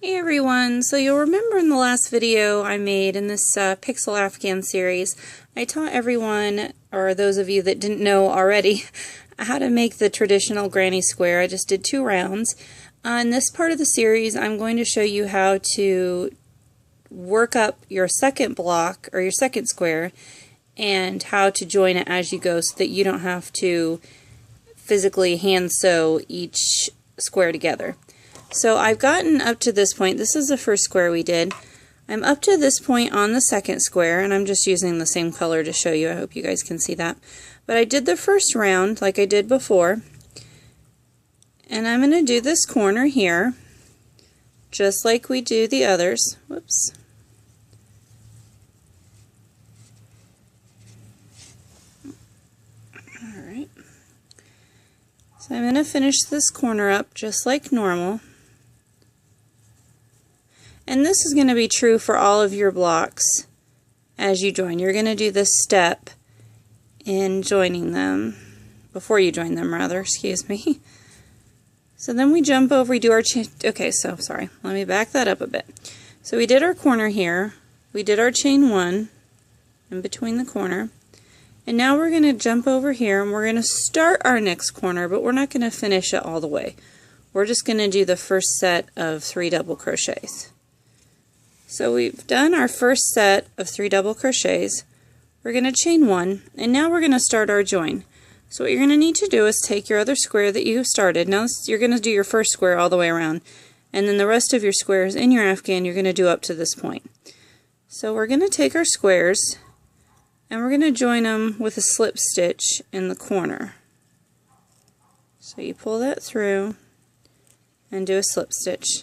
Hey everyone, so you'll remember in the last video I made in this Pixel Afghan series, I taught everyone, or those of you that didn't know already, how to make the traditional granny square. I just did 2 rounds. In this part of the series I'm going to show you how to work up your second block, or your second square, and how to join it as you go so that you don't have to physically hand sew each square together. So I've gotten up to this point. This is the first square we did. I'm up to this point on the second square, and I'm just using the same color to show you. I hope you guys can see that. But I did the first round like I did before, and I'm going to do this corner here just like we do the others. Whoops. Alright. So I'm going to finish this corner up just like normal. And this is going to be true for all of your blocks as you join. You're going to do this step in joining them, before you join them rather, excuse me. So then we jump over, we do our chain. Okay, so sorry, let me back that up a bit. So we did our corner here, we did our chain 1 in between the corner, and now we're going to jump over here and we're going to start our next corner, but we're not going to finish it all the way. We're just going to do the first set of 3 double crochets. So we've done our first set of 3 double crochets. We're going to chain 1, and now we're going to start our join. So what you're going to need to do is take your other square that you started. Now you're going to do your first square all the way around, and then the rest of your squares in your afghan you're going to do up to this point. So we're going to take our squares and we're going to join them with a slip stitch in the corner. So you pull that through and do a slip stitch.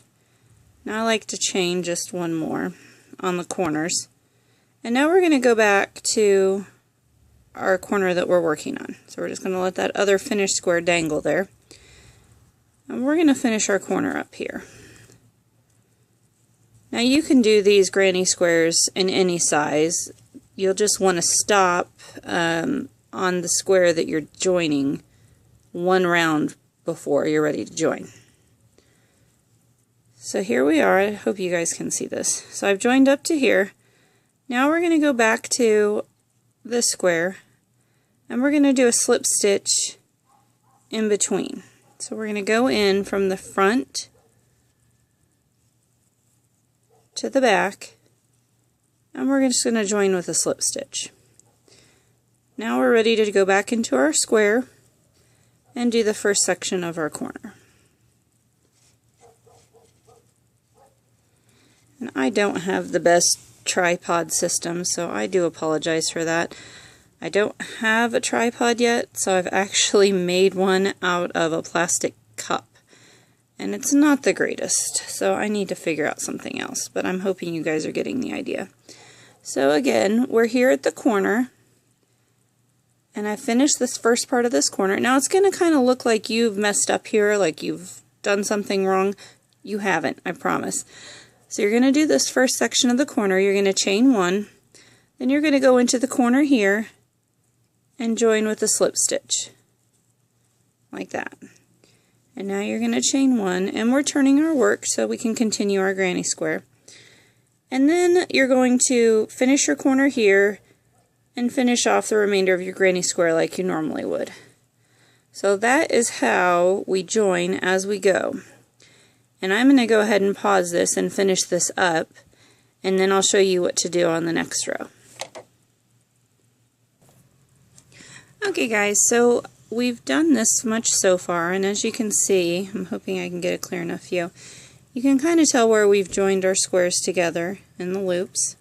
Now I like to chain just one more on the corners. And now we're going to go back to our corner that we're working on. So we're just going to let that other finished square dangle there. And we're going to finish our corner up here. Now you can do these granny squares in any size. You'll just want to stop on the square that you're joining one round before you're ready to join. So here we are. I hope you guys can see this. So I've joined up to here. Now we're going to go back to this square and we're going to do a slip stitch in between. So we're going to go in from the front to the back and we're just going to join with a slip stitch. Now we're ready to go back into our square and do the first section of our corner. And I don't have the best tripod system, so I do apologize for that. I don't have a tripod yet, so I've actually made one out of a plastic cup. And it's not the greatest, so I need to figure out something else, but I'm hoping you guys are getting the idea. So again, we're here at the corner, and I finished this first part of this corner. Now it's going to kind of look like you've messed up here, like you've done something wrong. You haven't, I promise. So you're going to do this first section of the corner, you're going to chain 1, then you're going to go into the corner here and join with a slip stitch, like that. And now you're going to chain 1, and we're turning our work so we can continue our granny square. And then you're going to finish your corner here and finish off the remainder of your granny square like you normally would. So that is how we join as we go. And I'm going to go ahead and pause this and finish this up, and then I'll show you what to do on the next row. Okay guys, so we've done this much so far, and as you can see, I'm hoping I can get a clear enough view, you can kind of tell where we've joined our squares together in the loops.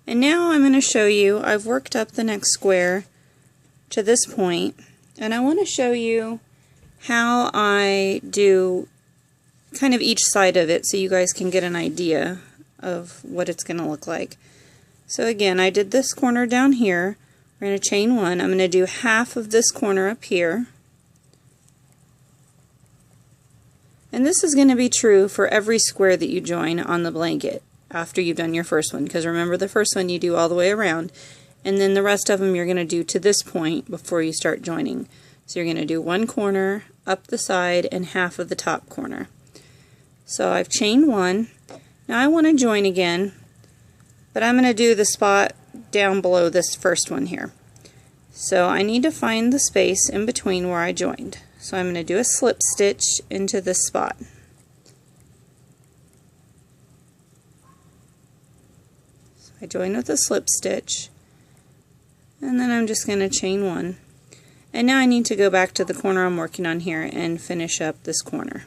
And now I'm going to show you, I've worked up the next square to this point, and I want to show you how I do kind of each side of it so you guys can get an idea of what it's going to look like. So again, I did this corner down here. We're going to chain 1. I'm going to do half of this corner up here. And this is going to be true for every square that you join on the blanket after you've done your first one, because remember the first one you do all the way around, and then the rest of them you're going to do to this point before you start joining. So you're going to do one corner up the side and half of the top corner. So I've chained one. Now I want to join again, but I'm going to do the spot down below this first one here. So I need to find the space in between where I joined. So I'm going to do a slip stitch into this spot. So I join with a slip stitch, and then I'm just going to chain one. And now I need to go back to the corner I'm working on here and finish up this corner.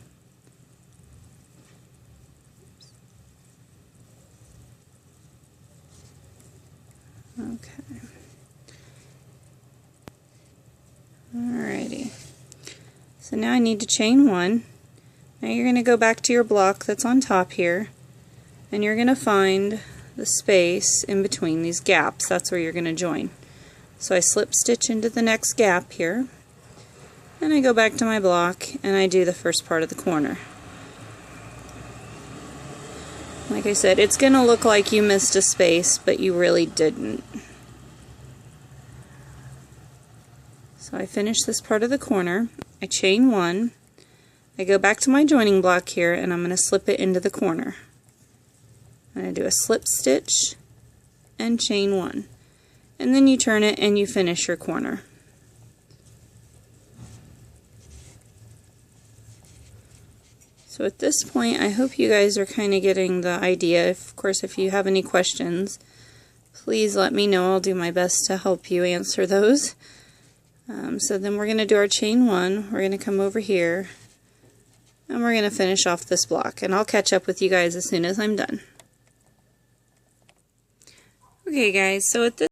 Okay. Alrighty. So now I need to chain one. Now you're going to go back to your block that's on top here, and you're going to find the space in between these gaps. That's where you're going to join. So I slip stitch into the next gap here, and I go back to my block and I do the first part of the corner. Like I said, it's going to look like you missed a space, but you really didn't. So I finish this part of the corner, I chain one, I go back to my joining block here, and I'm going to slip it into the corner. I'm going to do a slip stitch and chain one. And then you turn it and you finish your corner. So at this point, I hope you guys are kind of getting the idea. Of course, if you have any questions, please let me know. I'll do my best to help you answer those. So then we're going to do our chain one. We're going to come over here, and we're going to finish off this block. And I'll catch up with you guys as soon as I'm done. Okay guys, so at this